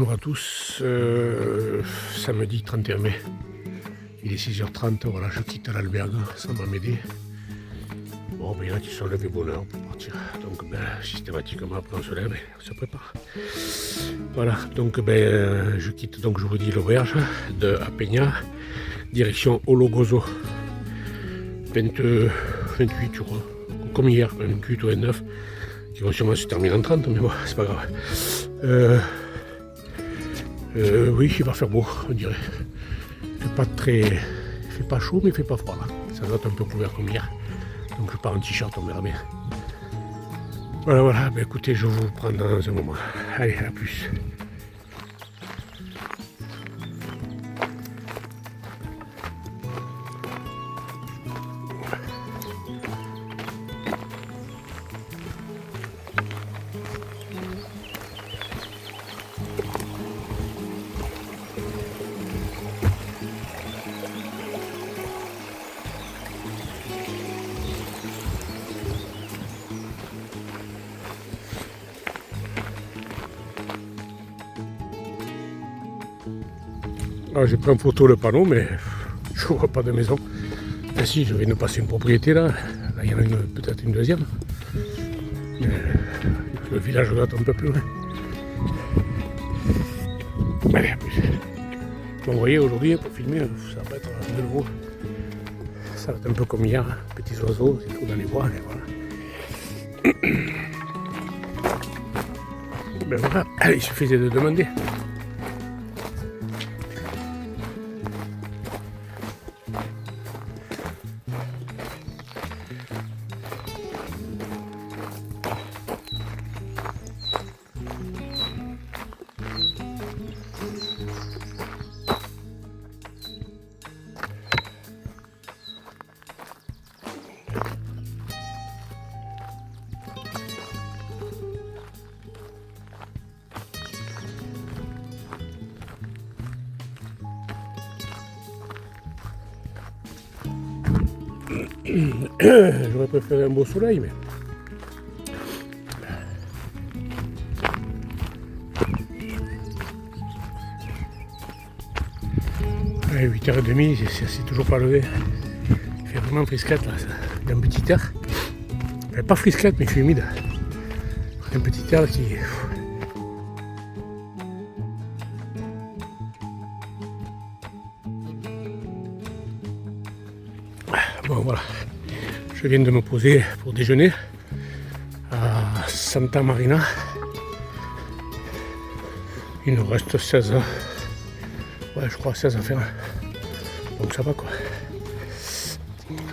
Bonjour à tous, samedi 31 mai, il est 6h30, voilà, je quitte l'albergue, ça va m'aider. Bon, ben, il y en a qui sont levés bonne heure pour partir, donc ben, systématiquement après on se lève et on se prépare. Voilà, donc ben, je quitte, donc je vous dis, l'auberge de Peña, direction Ologozo, 28 je crois, comme hier, 28 ou 29, qui vont sûrement se terminer en 30, mais bon, c'est pas grave. Oui, il va faire beau, on dirait. Il fait pas chaud, mais il fait pas froid là. Ça doit être un peu couvert comme hier. Donc je pars en t-shirt, on verra bien. Voilà, ben écoutez, je vous prends dans un moment. Allez, à plus. Alors j'ai pris en photo le panneau, mais je vois pas de maison. Ah si, je viens de passer une propriété là. Là il y en a peut-être une deuxième. Mais le village doit être un peu plus loin. Allez, à plus. Bon, vous voyez, aujourd'hui, pour filmer, ça va être de nouveau. Ça va être un peu comme hier, hein. Petits oiseaux, c'est tout dans les bois, et voilà. Ben voilà, allez, il suffisait de demander. J'aurais préféré un beau soleil, mais... Allez, 8h30, c'est toujours pas levé. Il fait vraiment frisquette là, il y a un petit air. Pas frisquette, mais il fait humide. Un petit air qui... Bon voilà, je viens de me poser pour déjeuner à Santa Marina. Il nous reste 16 heures. Ouais, je crois 16 à faire. Donc ça va quoi.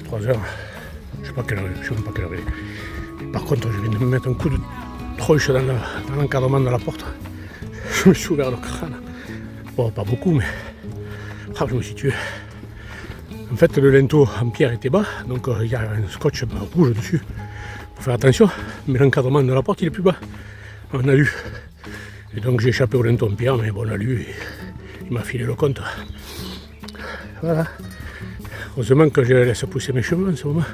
3 heures. Je sais pas quelle heure, je sais même pas quelle heure il est. Par contre, je viens de me mettre un coup de troche dans l'encadrement de la porte. Je me suis ouvert le crâne. Bon, pas beaucoup, mais je me suis tué. En fait, le linteau en pierre était bas, donc il y a un scotch rouge dessus. Faut faire attention, mais l'encadrement de la porte il est plus bas. On a lu. Et donc j'ai échappé au linteau en pierre, mais bon, on a lu et il m'a filé le compte. Voilà. Heureusement que je laisse pousser mes cheveux en ce moment.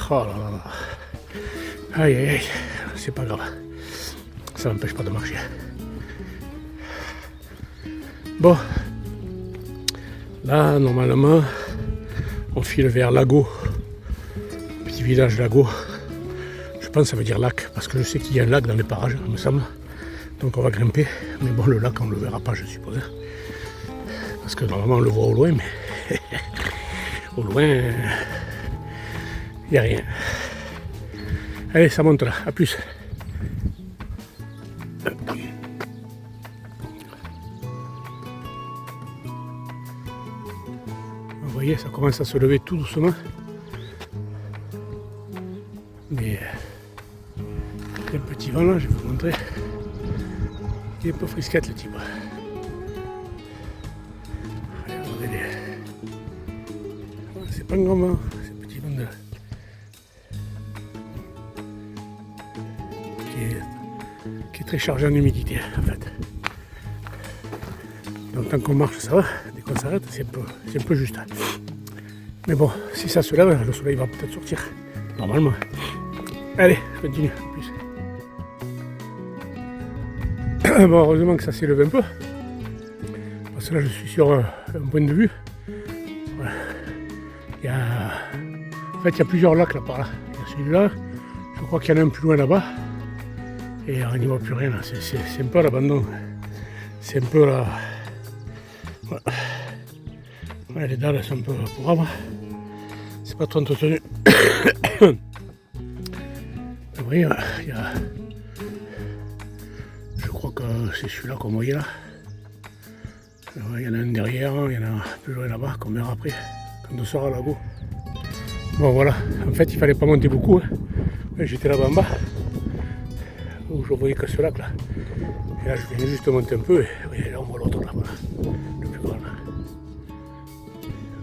Oh là là là. Aïe aïe aïe, c'est pas grave. Ça m'empêche pas de marcher. Bon. Là, normalement, on file vers Lago, petit village Lago. Je pense que ça veut dire lac, parce que je sais qu'il y a un lac dans les parages, il me semble. Donc on va grimper, mais bon, le lac, on ne le verra pas, je suppose. Parce que normalement, on le voit au loin, mais au loin, il n'y a rien. Allez, ça monte là, à plus. Vous voyez, ça commence à se lever tout doucement. Mais il y a un petit vent là, je vais vous montrer. Il est un peu frisquette le type. Regardez. C'est pas un grand vent, c'est un petit vent qui est très chargé en humidité en fait. Donc tant qu'on marche ça va, dès qu'on s'arrête c'est un peu juste. Mais bon, si ça se lève, le soleil va peut-être sortir, normalement. Allez, je continue, plus. Bon, heureusement que ça s'élève un peu. Parce que là je suis sur un point de vue. Voilà. En fait il y a plusieurs lacs là par là. Il y a celui-là, je crois qu'il y en a un plus loin là-bas. Et on n'y voit plus rien là, c'est un peu l'abandon. C'est un peu là. Voilà. Ouais, les dalles sont un peu pourrables. C'est pas trop entretenu. Vous voyez, il y a. Je crois que c'est celui-là qu'on voyait là. Il y en a un derrière, il y en a plus loin là-bas, qu'on verra après, quand on sera à Lago. Bon voilà, en fait il fallait pas monter beaucoup. Hein. J'étais là-bas en bas, où je voyais que ce lac là. Et là je viens juste monter un peu, et là on voit l'autre là, voilà. Le plus grand là.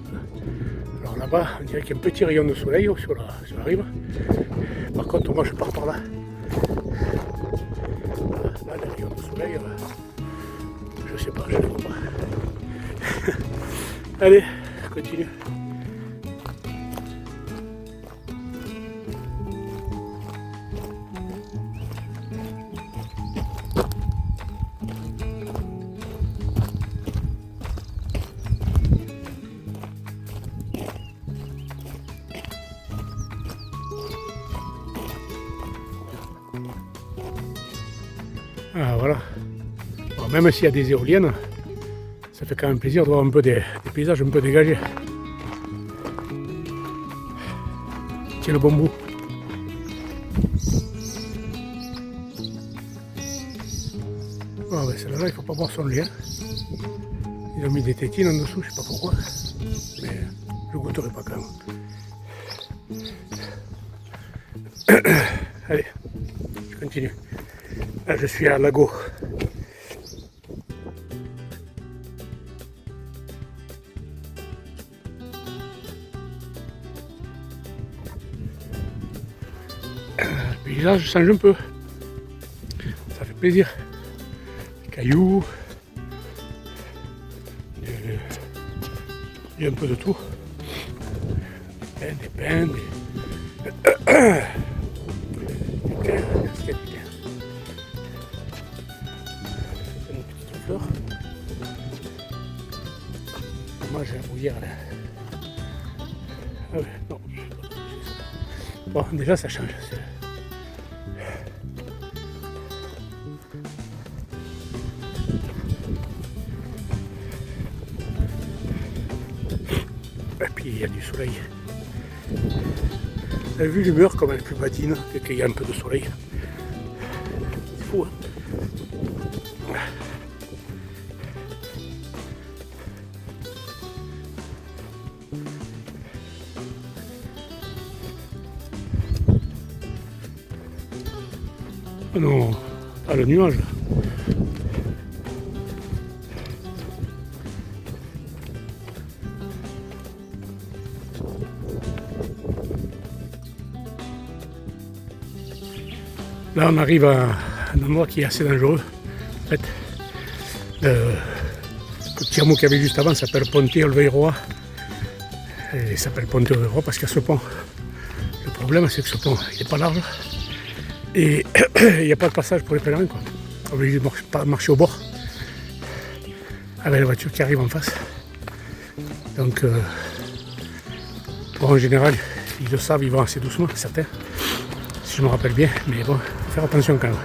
Voilà. Alors là-bas, on dirait qu'il y a un petit rayon de soleil sur la rive. Par contre moi je pars par là. Là, les rayons de soleil, je sais pas, je ne vois pas. Allez, continue. Ah voilà. Bon, même s'il y a des éoliennes, ça fait quand même plaisir de voir un peu des paysages un peu dégagés. Tiens le bon bout. Ah ben celle-là, il ne faut pas boire son lait. Hein. Ils ont mis des tétines en dessous, je ne sais pas pourquoi. Mais je ne goûterai pas quand même. Allez, je continue. Là, je suis à Lago. Le paysage change un peu. Ça fait plaisir. Des cailloux. Il y a un peu de tout. Des pins, moi j'ai la brouillère là. Ah ouais, non. Bon, déjà ça change. Et puis il y a du soleil. Vous avez vu l'humeur comme elle est plus patine, qu'il y a un peu de soleil. C'est fou, hein. Non, pas le nuage. Là, on arrive à un endroit qui est assez dangereux. En fait, le petit hameau qu'il y avait juste avant s'appelle Ponté-Olveiroa. Et il s'appelle Ponté-Olveiroa parce qu'il y a ce pont. Le problème, c'est que ce pont, il n'est pas large. Et il n'y a pas de passage pour les pèlerins, quoi. On est obligé de marcher au bord avec la voiture qui arrive en face. Donc, bon, en général, ils le savent, ils vont assez doucement, certains, si je me rappelle bien, mais bon, il faut faire attention quand même.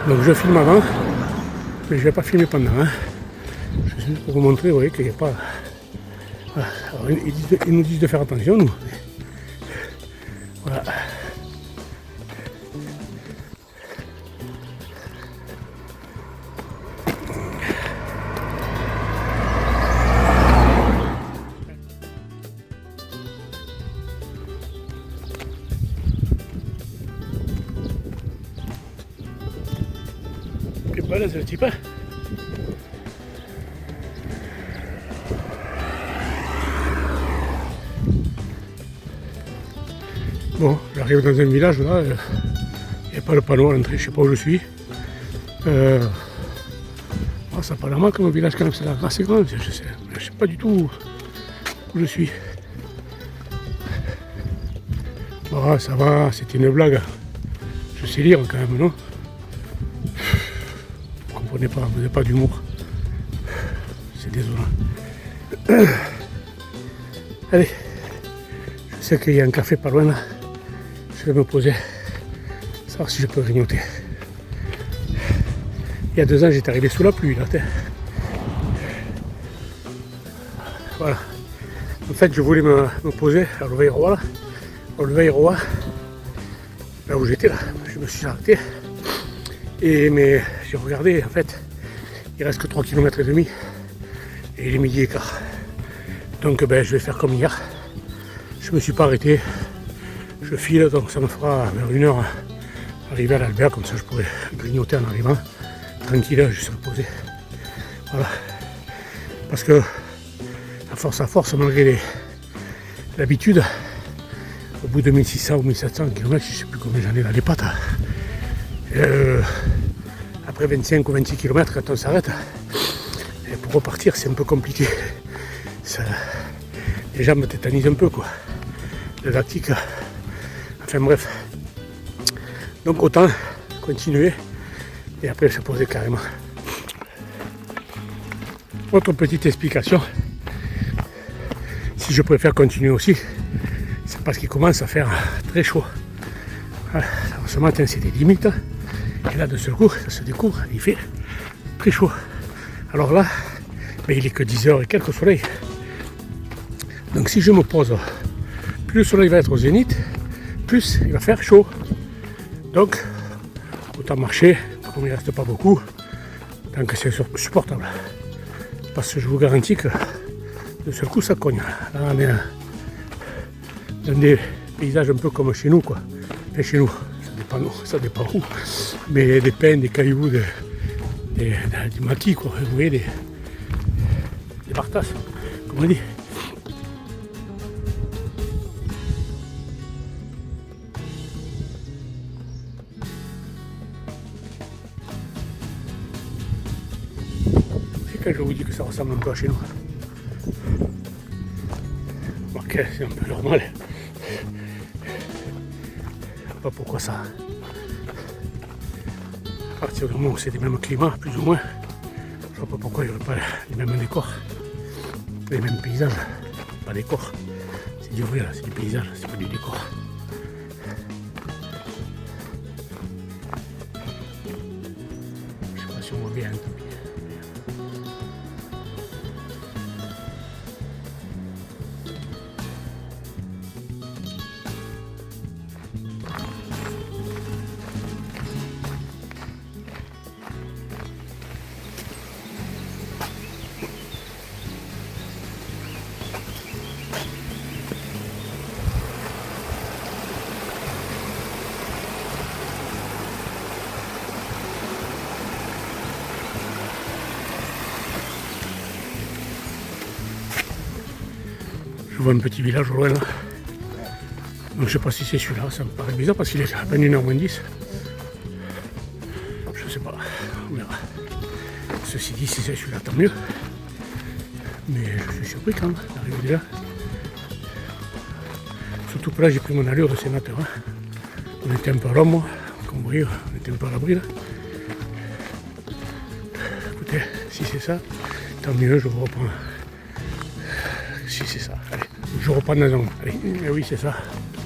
Donc je filme avant, mais je ne vais pas filmer pendant. Hein. Je suis juste pour vous montrer, vous voyez, qu'il n'y a pas... Voilà. Alors, ils nous disent de faire attention, nous. Voilà. Voilà, c'est le type. Bon, j'arrive dans un village là, il n'y a pas le panneau à l'entrée, je ne sais pas où je suis. Oh, ça parle à moi comme un village quand même, c'est assez grand, je sais pas du tout où je suis. Oh, ça va, c'était une blague. Je sais lire quand même, non? n'avez pas d'humour. C'est désolant. Allez, je sais qu'il y a un café pas loin là. Je vais me poser, savoir si je peux grignoter. Il y a 2 ans, j'étais arrivé sous la pluie là. Voilà. En fait, je voulais me poser à l'Oveïroa là. À l'Oveïroa, là où j'étais là. Je me suis arrêté. Mais j'ai regardé, en fait, il reste que 3 km et demi. Et il est 12h15. Donc je vais faire comme hier. Je me suis pas arrêté. Je file, donc ça me fera vers 1 heure arriver à l'Albert, comme ça je pourrai grignoter en arrivant. Tranquille, juste me poser. Voilà. Parce que à force, malgré l'habitude, au bout de 1600 ou 1700 km, je ne sais plus combien j'en ai dans les pattes. Après 25 ou 26 km, quand on s'arrête, et pour repartir, c'est un peu compliqué. Ça, les jambes tétanisent un peu, quoi. Le lactique. Enfin bref. Donc autant continuer et après se poser carrément. Autre petite explication. Si je préfère continuer aussi, c'est parce qu'il commence à faire très chaud. Voilà. Alors, ce matin c'était limite. Et là de ce coup, ça se découvre, il fait très chaud. Alors là, mais il est que 10h et quelques soleil. Donc si je me pose, plus le soleil va être au zénith, plus il va faire chaud. Donc autant marcher, comme il ne reste pas beaucoup, tant que c'est supportable. Parce que je vous garantis que de seul coup ça cogne. Là on est dans des paysages un peu comme chez nous, quoi. Et chez nous, ça dépend où. Mais des pins, des cailloux, des maquis, quoi. Vous voyez, des bartasses, comme on dit. C'est quand je vous dis que ça ressemble un peu à chez nous. Remarquez, c'est un peu normal. Pas pourquoi ça. À partir du moment où c'est des mêmes climats, plus ou moins, je vois pas pourquoi il n'y aurait pas les mêmes décors, les mêmes paysages. Pas décors, c'est du vrai là, c'est du paysage, c'est pas du décor. Je sais pas si on voit bien, tant pis. Je vois un petit village au loin là. Donc je sais pas si c'est celui-là, ça me paraît bizarre parce qu'il est à peine 1h moins 10. Je sais pas, on verra. Ceci dit, si c'est celui-là, tant mieux. Mais je suis surpris quand même d'arriver là. Surtout que là j'ai pris mon allure de sénateur. Hein. On était un peu à l'ombre, comme vous voyez, on était un peu à l'abri là. Écoutez, si c'est ça, tant mieux, je vous reprends. Si c'est ça, allez, je reprends dans un. Allez, et oui c'est ça,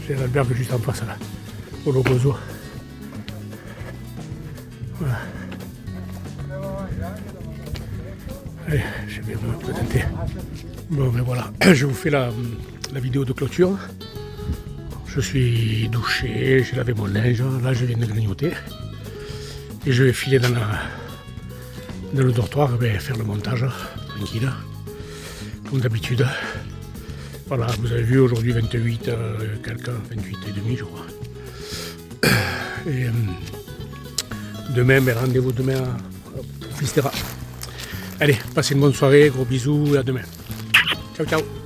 c'est l'albergue juste en face là, au Logozo. Voilà. Allez, je vais vous présenter. Bon ben voilà, je vous fais la vidéo de clôture. Je suis douché, j'ai lavé mon linge, là je viens de grignoter. Et je vais filer dans le dortoir, faire le montage, tranquille. Comme d'habitude. Voilà, vous avez vu aujourd'hui 28, quelqu'un, 28 et demi je crois. Et demain, rendez-vous demain pour Fistera. Allez, passez une bonne soirée, gros bisous et à demain. Ciao, ciao.